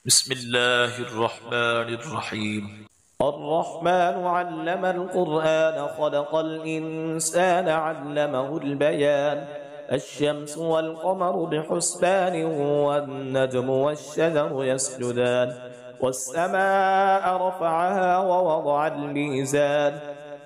بسم الله الرحمن الرحيم. الرحمن علم القرآن خلق الإنسان علمه البيان. الشمس والقمر بحسبان والنجم والشجر يسجدان. والسماء رفعها ووضع الميزان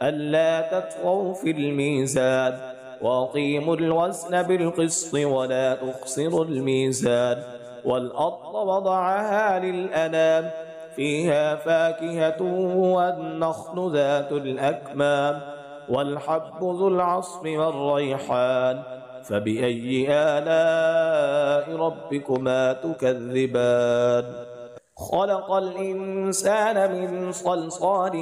ألا تطغوا في الميزان وأقيموا الوزن بالقسط ولا تخسروا الميزان. والأرض وضعها للأنام فيها فاكهة والنخل ذات الأكمام والحب ذو العصف والريحان فبأي آلاء ربكما تكذبان. خلق الإنسان من صلصال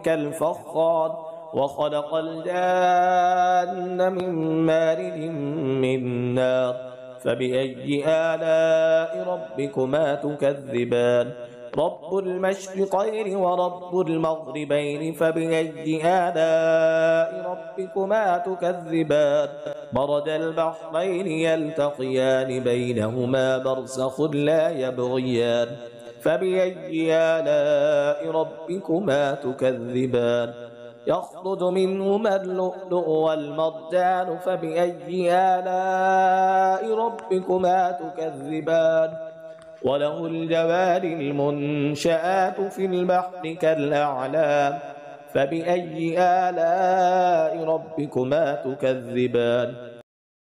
كالفخار وخلق الجان من مارد من نار فبأي آلاء ربكما تكذبان. رب المشرقين ورب المغربين فبأي آلاء ربكما تكذبان. مرج البحرين يلتقيان بينهما برزخ لا يبغيان فبأي آلاء ربكما تكذبان. يخرج منهما اللؤلؤ والمرجان فبأي آلاء ربكما تكذبان. وله الجوار المنشآت في البحر كالأعلام فبأي آلاء ربكما تكذبان.